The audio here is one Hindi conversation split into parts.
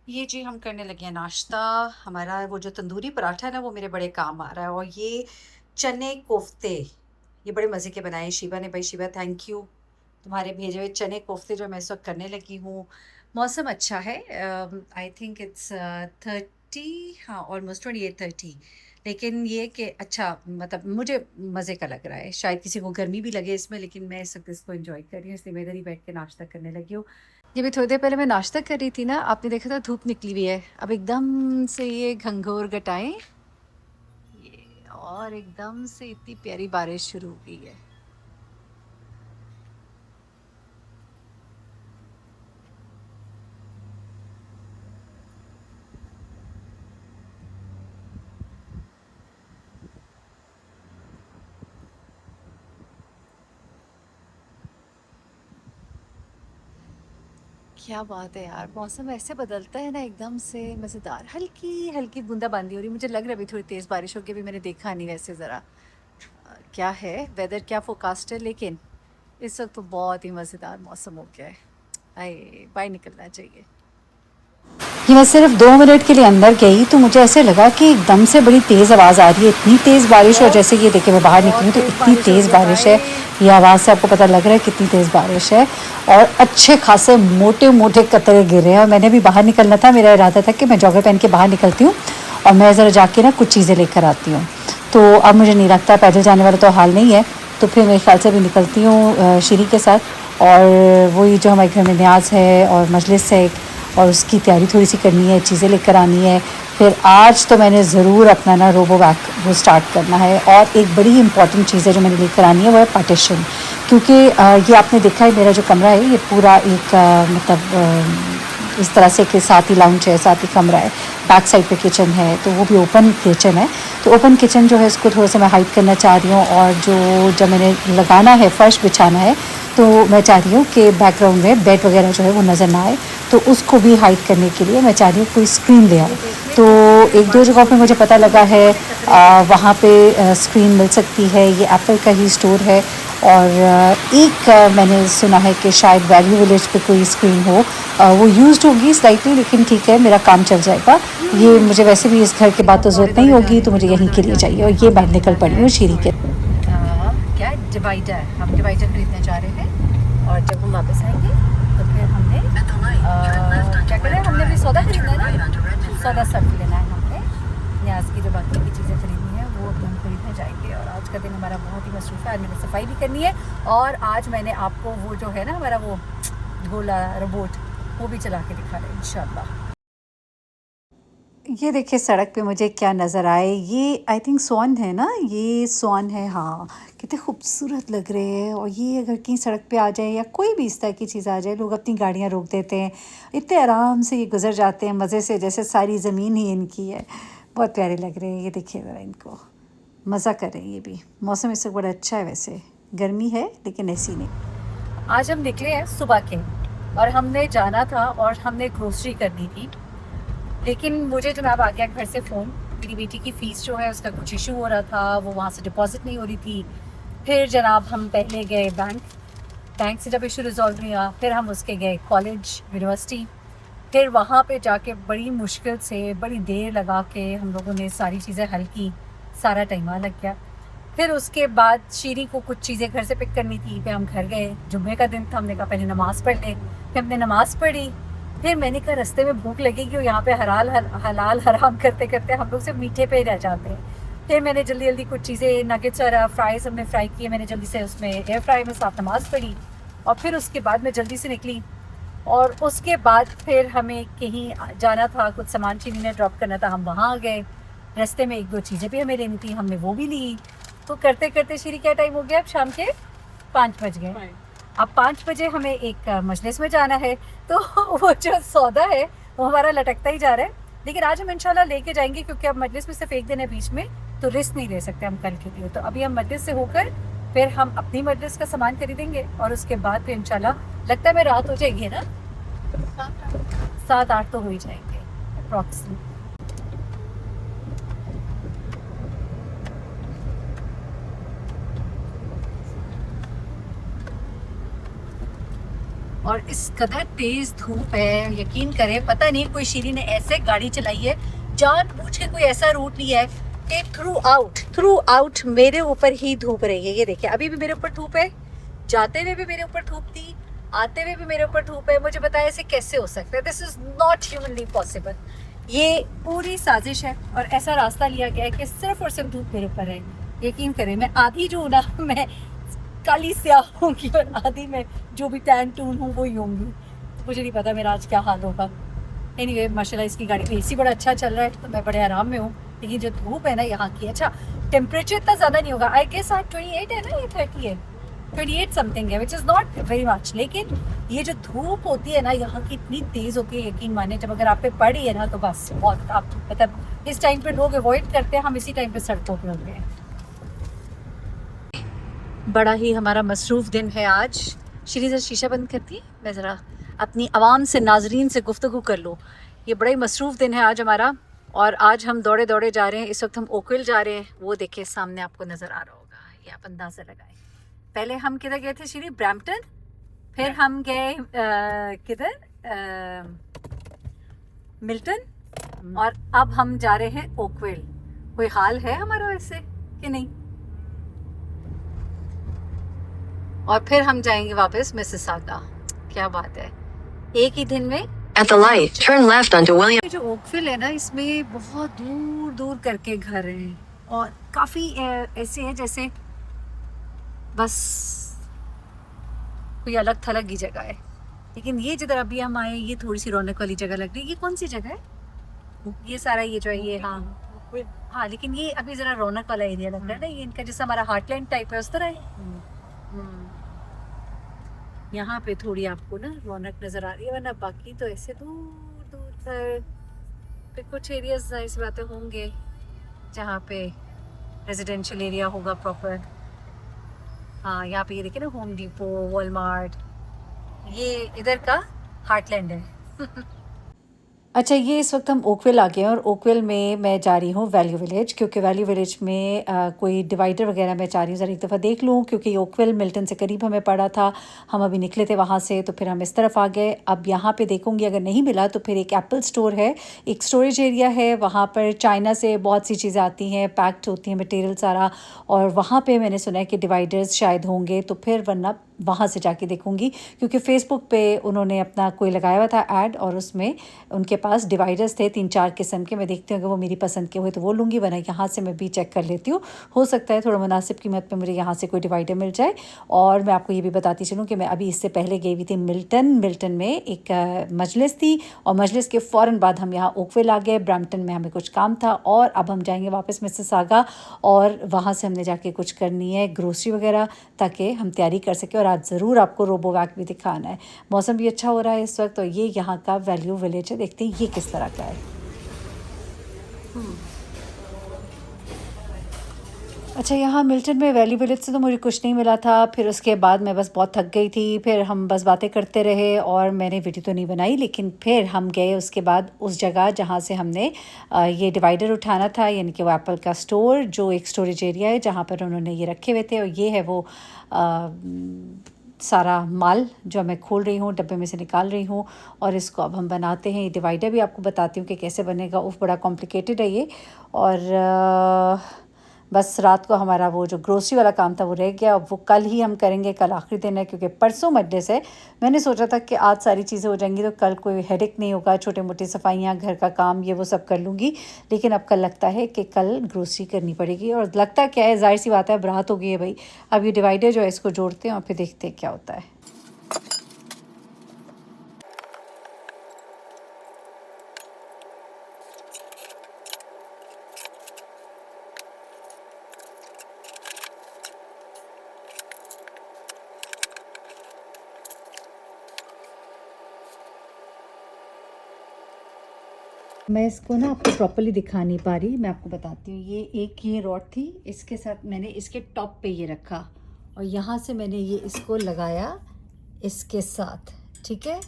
ये जी हम करने लगे हैं नाश्ता। हमारा वो जो तंदूरी पराठा है ना वो मेरे बड़े काम आ रहा है, और ये चने कोफ्ते ये बड़े मज़े के बनाए शिवा ने। भाई शिवा, थैंक यू। तुम्हारे भेजे हुए चने कोफ्ते जो मैं इस वक्त करने लगी हूँ। मौसम अच्छा है। आई थिंक इट्स 30, हाँ ऑलमोस्ट 28-30। लेकिन ये कि अच्छा, मतलब मुझे मज़े का लग रहा है। शायद किसी को गर्मी भी लगे इसमें, लेकिन मैं इस वक्त इसको एंजॉय कर रही हूँ, इसलिए मैं इधर ही बैठ के नाश्ता करने लगी हूँ। ये भी थोड़ी देर पहले मैं नाश्ता कर रही थी ना, आपने देखा था धूप निकली हुई है। अब एकदम से ये घंघोर घटाएं, ये और एकदम से इतनी प्यारी बारिश शुरू हो गई है। क्या बात है यार, मौसम ऐसे बदलता है ना एकदम से। मज़ेदार हल्की हल्की बूंदाबांदी हो रही। मुझे लग रहा है अभी थोड़ी तेज़ बारिश होगी, अभी मैंने देखा नहीं वैसे ज़रा क्या है वेदर, क्या फोरकास्ट है, लेकिन इस वक्त तो बहुत ही मज़ेदार मौसम हो गया है। आए बाहर निकलना चाहिए। कि मैं सिर्फ 2 मिनट के लिए अंदर गई तो मुझे ऐसे लगा कि एकदम से बड़ी तेज़ आवाज़ आ रही है, इतनी तेज़ बारिश। और जैसे ये देखिए मैं बाहर निकली हूँ तो इतनी तेज़ बारिश है। ये आवाज़ से आपको पता लग रहा है कितनी तेज़ बारिश है। और अच्छे खासे मोटे मोटे कतरे गिर रहे हैं। और मैंने भी बाहर निकलना था, मेरा इरादा था कि मैं जॉगर पहन के बाहर निकलती हूँ और मैं ज़रा जाके ना कुछ चीज़ें लेकर आती हूँ। तो अब मुझे नहीं लगता पैदल जाने वाला तो हाल नहीं है, तो फिर मेरे ख्याल से भी निकलती हूँ शीरी के साथ। और वही जो हमारे घर में न्याज है और मजलिस है और उसकी तैयारी थोड़ी सी करनी है, चीज़ें लेकर आनी है। फिर आज तो मैंने ज़रूर अपना ना रोबो वैक वो स्टार्ट करना है। और एक बड़ी इंपॉर्टेंट चीज़ है जो मैंने लेकर आनी है, वो है पार्टीशन। क्योंकि ये आपने देखा है मेरा जो कमरा है ये पूरा एक इस तरह से कि साथ ही लाउंज है, साथ ही कमरा है, बैक साइड पे किचन है, तो वो भी ओपन किचन है। तो ओपन किचन जो है इसको थोड़ा सा मैं हाइड करना चाह रही हूँ। और जो जब मैंने लगाना है, फर्श बिछाना है, तो मैं चाह रही हूँ कि बैकग्राउंड में बेड वगैरह जो है वो नज़र ना आए। तो उसको भी हाइड करने के लिए मैं चाह रही हूँ कोई स्क्रीन ले आऊँ। तो एक दो जगहों पे मुझे पता लगा है वहाँ पे स्क्रीन मिल सकती है। ये एप्पल का ही स्टोर है। और एक मैंने सुना है कि शायद वैल्यू विलेज पे कोई स्क्रीन हो। वो यूज्ड होगी स्लाइटली, लेकिन ठीक है मेरा काम चल जाएगा। ये मुझे वैसे भी इस घर के बाद तो ज़रूरत नहीं होगी, तो मुझे यहीं के लिए चाहिए। और ये मैं निकल पड़ी हूँ शीरी के क्या डिवाइडर, हम डिवाइडर खरीदने जा रहे हैं। और जब हम वापस आएंगे तो फिर हमने क्या करें, हमने भी सौदा खरीदना है ना, सौदा सर्फ लेना है हमने। न्याज की जो बाकी की चीज़ें खरीदनी है वो अभी हम खरीदने जाएंगे। और आज का दिन हमारा बहुत ही मसरूफ़ है। आज मैंने सफाई भी करनी है, और आज मैंने आपको वो जो है ना हमारा वो गोला रोबोट वो भी चला के दिखा रहे हैं इंशाल्लाह। ये देखिए सड़क पे मुझे क्या नज़र आए, ये आई थिंक स्वान है ना, ये स्वान है। हाँ, कितने खूबसूरत लग रहे हैं। और ये अगर कहीं सड़क पे आ जाए या कोई भी इस तरह की चीज़ आ जाए, लोग अपनी गाड़ियाँ रोक देते हैं, इतने आराम से ये गुजर जाते हैं मज़े से, जैसे सारी ज़मीन ही इनकी है। बहुत प्यारे लग रहे हैं। ये देखिए ज़रा इनको, मज़ा कर रहे हैं ये भी। मौसम इस वक्त बड़ा अच्छा है, वैसे गर्मी है लेकिन ऐसी नहीं। आज हम निकले हैं सुबह के, और हमने जाना था और हमने ग्रोसरी करनी थी। लेकिन मुझे जनाब आ गया घर से फ़ोन, मेरी बेटी की फ़ीस जो है उसका कुछ इशू हो रहा था, वो वहाँ से डिपॉज़िट नहीं हो रही थी। फिर जनाब हम पहले गए बैंक, बैंक से जब इशू रिज़ॉल्व नहीं हुआ फिर हम उसके गए कॉलेज यूनिवर्सिटी। फिर वहाँ पे जाके बड़ी मुश्किल से बड़ी देर लगा के हम लोगों ने सारी चीज़ें हल की, सारा टाइम वहाँ लग गया। फिर उसके बाद शीरी को कुछ चीज़ें घर से पिक करनी थी, फिर हम घर गए। जुम्मे का दिन था, हमने कहा पहले नमाज़ पढ़ लें। फिर हमने नमाज़ पढ़ी। फिर मैंने कहा रास्ते में भूख लगेगी और यहाँ पे हलाल हराम करते करते हम लोग सिर्फ मीठे पे ही रह जाते हैं। फिर मैंने जल्दी जल्दी कुछ चीज़ें नगेट्स और फ्राइज़ हमने फ्राई किए, मैंने जल्दी से उसमें एयर फ्राई में साथ नमाज़ पढ़ी। और फिर उसके बाद मैं जल्दी से निकली। और उसके बाद फिर हमें कहीं जाना था, कुछ सामान शीरी ने ड्रॉप करना था, हम वहाँ आ गए। रास्ते में एक दो चीज़ें भी हमें लेनी थी, हमने वो भी ली। तो करते करते शीरी क्या टाइम हो गया, अब शाम के 5 बज गए। अब 5 बजे हमें एक मजलिस में जाना है, तो वो जो सौदा है वो हमारा लटकता ही जा रहा है। लेकिन आज हम इंशाल्लाह लेके जाएंगे, क्योंकि अब मजलिस में सिर्फ एक दिन है बीच में, तो रिस्क नहीं ले सकते हम कल के लिए। तो अभी हम मजलिस से होकर फिर हम अपनी मजलिस का सामान खरीदेंगे, और उसके बाद फिर इंशाल्लाह लगता है मैं रात हो जाएगी, है ना, 7-8 तो हो ही जाएंगे अप्रॉक्सीमेट। और इस कदर तेज धूप है, यकीन करें पता नहीं कोई शीरी ने ऐसे गाड़ी चलाई है, जानबूझ के कोई ऐसा रूट लिया है कि थ्रू आउट मेरे ऊपर ही धूप रही है। ये देखिए अभी भी मेरे ऊपर धूप है, जाते हुए भी मेरे ऊपर धूप थी, आते हुए भी मेरे ऊपर धूप है। मुझे बताया ऐसे कैसे हो सकता है? This is not humanly possible. ये पूरी साजिश है और ऐसा रास्ता लिया गया है कि सिर्फ और सिर्फ धूप मेरे ऊपर है। यकीन करें मैं आधी जो ना मैं काली स्याह होंगी और आधी में जो भी टैन टून हूँ वो ही होंगी। मुझे नहीं पता मेरा आज क्या हाल होगा। एनीवे माशाल्लाह इसकी गाड़ी पे एसी बड़ा अच्छा चल रहा है तो मैं बड़े आराम में हूँ। लेकिन जो धूप है ना यहाँ की, अच्छा टेम्परेचर इतना ज़्यादा नहीं होगा, आई गेस आज 28 है ना, ये 30 है, 28 समथिंग है, which is not very much. लेकिन ये जो धूप होती है ना यहाँ की इतनी तेज़ होती है, यकीन माने जब अगर आप पे पड़ी है ना तो बस बहुत आप मतलब इस टाइम पे लोग अवॉइड करते हैं, हम इसी टाइम पे सड़कों पे होते हैं। बड़ा ही हमारा मसरूफ़ दिन है आज। श्री ज़रा शीशा बंद करती है, मैं ज़रा अपनी आवाम से नाजरीन से गुफ्तगू कर लूँ। ये बड़ा ही मसरूफ़ दिन है आज हमारा और आज हम दौड़े दौड़े जा रहे हैं। इस वक्त हम ओकविल जा रहे हैं, वो देखिए सामने आपको नज़र आ रहा होगा, ये आप अंदाज़ा लगाएं। पहले हम किधर गए थे श्री? ब्रैम्पटन, फिर हम गए किधर मिल्टन और अब हम जा रहे हैं ओकविल। कोई हाल है हमारा वैसे कि नहीं? और फिर हम जाएंगे वापस मिसिसागा। क्या बात है, एक ही दिन में। At the light, turn left onto William. जो ओकविल है ना इसमें बहुत दूर दूर करके घर हैं और काफ़ी ऐसे हैं जैसे बस कोई अलग थलग ही जगह है। लेकिन ये जिधर अभी हम आए ये थोड़ी सी रौनक वाली जगह लग रही है। ये कौन सी जगह है? ये सारा ये जो है ये, हाँ लेकिन ये अभी ज़रा रौनक वाला एरिया लग रहा है ना, ये इनका जैसा हमारा हार्टलैंड टाइप है उस तरह है। यहाँ पे थोड़ी आपको ना रौनक नज़र आ रही है, वरना बाकी तो ऐसे दूर दूर तक कुछ एरियाज ऐसी बातें होंगे जहाँ पे रेजिडेंशियल एरिया होगा प्रॉपर। हाँ यहाँ पे ये देखिए ना, होम डिपो, वॉलमार्ट, ये इधर का हार्टलैंड है। अच्छा ये इस वक्त हम ओकविल आ गए हैं और ओकविल में मैं जा रही हूँ वैल्यू विलेज, क्योंकि वैल्यू विलेज में कोई डिवाइडर वगैरह मैं चाह रही हूँ ज़रा एक दफ़ा देख लूँ, क्योंकि ओकविल मिल्टन से करीब हमें पड़ा था, हम अभी निकले थे वहाँ से तो फिर हम इस तरफ आ गए। अब यहाँ पे देखूँगी अगर नहीं मिला तो फिर एक एप्पल स्टोर है, एक स्टोरेज एरिया है, वहाँ पर चाइना से बहुत सी चीज़ें आती हैं, पैक्ड होती हैं मटेरियल सारा, और वहाँ पर मैंने सुना है कि डिवाइडर्स शायद होंगे, तो फिर वरना वहाँ से जाके देखूँगी, क्योंकि फ़ेसबुक पे उन्होंने अपना कोई लगाया हुआ था ऐड और उसमें उनके पास डिवाइडर्स थे 3-4 किस्म के। मैं देखती हूँ अगर वो मेरी पसंद के हुए तो वो लूँगी, वरना यहाँ से मैं भी चेक कर लेती हूँ, हो सकता है थोड़ा मुनासिब कीमत पे मुझे यहाँ से कोई डिवाइडर मिल जाए। और मैं आपको ये भी बताती चलूँ कि मैं अभी इससे पहले गई हुई थी मिल्टन में एक मजलिस थी और मजलिस के फ़ौरन बाद हम यहाँ ओकविल आ गए। ब्रैम्पटन में हमें कुछ काम था और अब हम जाएंगे वापस मिसिसागा और वहाँ से हमने जाके कुछ करनी है ग्रोसरी वगैरह, ताकि हम तैयारी कर सकें। और आज ज़रूर आपको रोबोवैक भी दिखाना है। मौसम भी अच्छा हो रहा है इस वक्त और ये यहाँ का वैल्यू विलेज है, देखते हैं ये किस तरह का है। अच्छा यहाँ मिल्टन में वैली विलेज से तो मुझे कुछ नहीं मिला था, फिर उसके बाद मैं बस बहुत थक गई थी, फिर हम बस बातें करते रहे और मैंने वीडियो तो नहीं बनाई, लेकिन फिर हम गए उसके बाद उस जगह जहाँ से हमने ये डिवाइडर उठाना था, यानी कि वो एप्पल का स्टोर जो एक स्टोरेज एरिया है जहाँ पर उन्होंने ये रखे हुए थे। और ये है वो सारा माल जो मैं खोल रही हूँ, डब्बे में से निकाल रही हूँ और इसको अब हम बनाते हैं। ये डिवाइडर भी आपको बताती हूँ कि कैसे बनेगा। उफ बड़ा कॉम्प्लिकेटेड है ये। और बस रात को हमारा वो जो ग्रोसरी वाला काम था वो रह गया, अब वो कल ही हम करेंगे, कल आखिरी दिन है क्योंकि परसों मजलिस है। मैंने सोचा था कि आज सारी चीज़ें हो जाएंगी तो कल कोई हेडेक नहीं होगा, छोटे मोटे सफाइयाँ, घर का काम, ये वो सब कर लूँगी, लेकिन अब कल लगता है कि कल ग्रोसरी करनी पड़ेगी। और लगता क्या है, जाहिर सी बात है, रात हो गई है भाई। अब ये डिवाइडर जो है इसको जोड़ते हैं और फिर देखते हैं क्या होता है। मैं इसको ना आपको प्रॉपर्ली दिखा नहीं पा रही, मैं आपको बताती हूँ। ये रॉड थी, इसके साथ मैंने इसके टॉप पे ये रखा और यहाँ से मैंने ये इसको लगाया इसके साथ, ठीक है,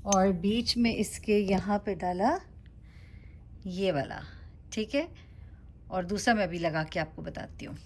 और बीच में इसके यहाँ पे डाला ये वाला, ठीक है, और दूसरा मैं अभी लगा के आपको बताती हूँ।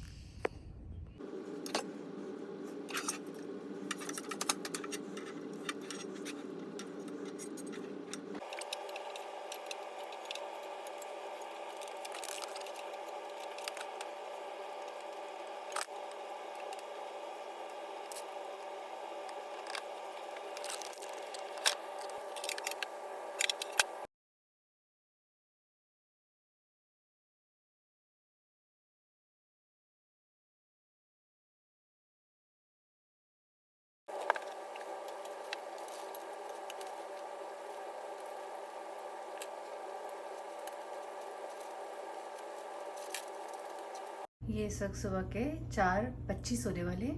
ये इस वक्त सुबह के 4:25 होने वाले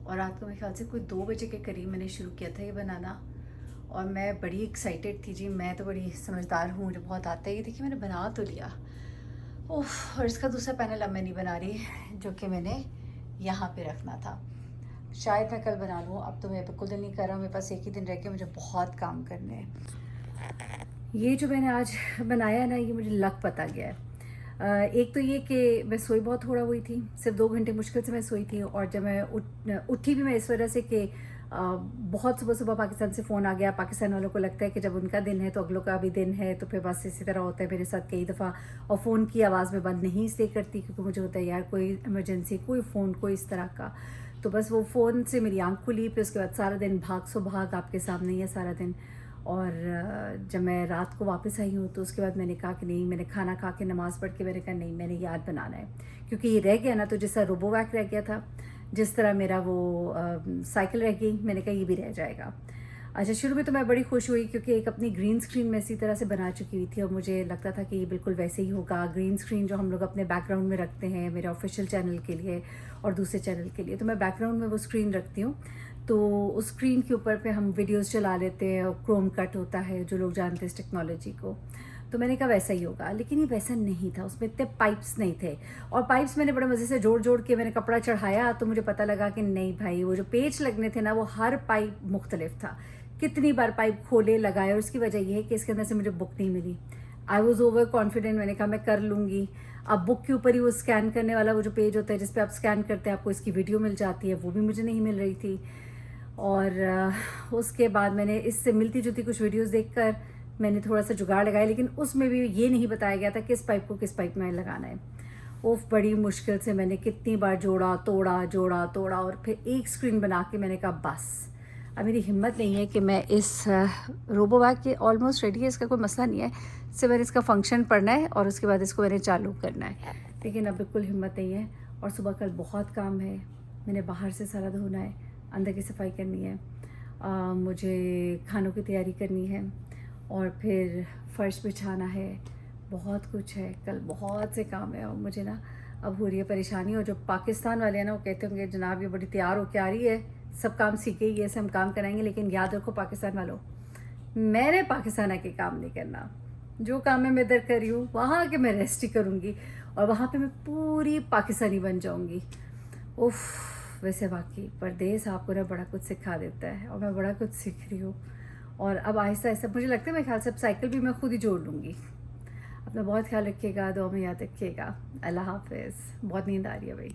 और रात को मेरे ख्याल से कोई 2 बजे के करीब मैंने शुरू किया था ये बनाना। और मैं बड़ी एक्साइटेड थी जी, मैं तो बड़ी समझदार हूँ, मुझे बहुत आता है। ये देखिए मैंने बना तो लिया। ओह, और इसका दूसरा पैनल अब मैं नहीं बना रही, जो कि मैंने यहाँ पे रखना था। शायद मैं कल बना लूँ, अब तो मैं बिल्कुल दिल नहीं कर रहा, मेरे पास एक ही दिन रह गया, मुझे बहुत काम करने हैं। ये जो मैंने आज बनाया है ना, ये मुझे लग पता गया है। एक तो ये कि मैं सोई बहुत थोड़ा हुई थी, सिर्फ 2 घंटे मुश्किल से मैं सोई थी। और जब मैं उठी भी मैं इस वजह से कि बहुत सुबह सुबह पाकिस्तान से फ़ोन आ गया। पाकिस्तान वालों को लगता है कि जब उनका दिन है तो अगलों का भी दिन है, तो फिर बस इसी तरह होता है मेरे साथ कई दफ़ा। और फ़ोन की आवाज़ में बंद नहीं इसलिए करती क्योंकि मुझे होता है यार कोई इमरजेंसी, कोई फ़ोन, कोई इस तरह का। तो बस वो फ़ोन से मेरी आँख खुली, फिर उसके बाद सारा दिन भाग सो भाग आपके सामने ही है सारा दिन। और जब मैं रात को वापस आई हूँ तो उसके बाद मैंने कहा कि नहीं, मैंने खाना खा के नमाज़ पढ़ के मैंने कहा नहीं, मैंने याद बनाना है। क्योंकि ये रह गया ना, तो जैसा रोबोवैक रह गया था, जिस तरह मेरा वो साइकिल रह गई, मैंने कहा ये भी रह जाएगा। अच्छा, शुरू में तो मैं बड़ी खुश हुई क्योंकि एक अपनी ग्रीन स्क्रीन में इसी तरह से बना चुकी हुई थी और मुझे लगता था कि ये बिल्कुल वैसे ही होगा। ग्रीन स्क्रीन जो हम लोग अपने बैकग्राउंड में रखते हैं मेरे ऑफिशियल चैनल के लिए और दूसरे चैनल के लिए, तो मैं बैकग्राउंड में वो स्क्रीन रखती हूँ। तो उस स्क्रीन के ऊपर पे हम वीडियोस चला लेते हैं और क्रोम कट होता है, जो लोग जानते हैं इस टेक्नोलॉजी को। तो मैंने कहा वैसा ही होगा, लेकिन ये वैसा नहीं था, उसमें इतने पाइप्स नहीं थे। और पाइप्स मैंने बड़े मज़े से जोड़ जोड़ के मैंने कपड़ा चढ़ाया तो मुझे पता लगा कि नहीं भाई, वो जो पेच लगने थे ना, वो हर पाइप मुख्तलिफ था। कितनी बार पाइप खोले लगाए, और उसकी वजह यह है कि इसके अंदर से मुझे बुक नहीं मिली। आई वॉज ओवर कॉन्फिडेंट, मैंने कहा मैं कर लूँगी। अब बुक के ऊपर ही वो स्कैन करने वाला वो जो पेज होता है जिस पे आप स्कैन करते हैं, आपको इसकी वीडियो मिल जाती है, वो भी मुझे नहीं मिल रही थी। और उसके बाद मैंने इससे मिलती जुलती कुछ वीडियोस देखकर मैंने थोड़ा सा जुगाड़ लगाया, लेकिन उसमें भी ये नहीं बताया गया था किस पाइप को किस पाइप में लगाना है। उफ, बड़ी मुश्किल से मैंने कितनी बार जोड़ा तोड़ा और फिर एक स्क्रीन बना के मैंने कहा बस अब मेरी हिम्मत नहीं है कि मैं इस रोबोवैक के ऑलमोस्ट रेडी है, इसका कोई मसला नहीं है, सिर्फ मैंने इसका फंक्शन पढ़ना है और उसके बाद इसको मैंने चालू करना है। लेकिन अब बिल्कुल हिम्मत नहीं है और सुबह कल बहुत काम है। मैंने बाहर से सारा धोना है, अंदर की सफाई करनी है, मुझे खानों की तैयारी करनी है और फिर फ़र्श बिछाना है, बहुत कुछ है। कल बहुत से काम है और मुझे ना अब हो रही है परेशानी। और जो पाकिस्तान वाले हैं ना, वो कहते होंगे जनाब ये बड़ी तैयार होकर आ रही है, सब काम सीख गई है, ऐसे हम काम कराएंगे। लेकिन याद रखो पाकिस्तान वालों, मैंने पाकिस्तान आके काम नहीं करना। जो काम मैं इधर कर रही हूँ वहाँ आके मैं रेस्ट ही करूँगी और वहाँ पे मैं पूरी पाकिस्तानी बन जाऊँगी। उफ़, वैसे वाकई परदेस आपको ना बड़ा कुछ सिखा देता है और मैं बड़ा कुछ सीख रही हूँ। और अब आहिस्ता आहिस्ता मुझे लगता है मेरे ख्याल से अब साइकिल भी मैं खुद ही जोड़ लूँगी। अपना बहुत ख्याल रखिएगा, दुआ में याद रखिएगा। अल्लाह हाफ़िज़। बहुत नींद आ रही है भाई।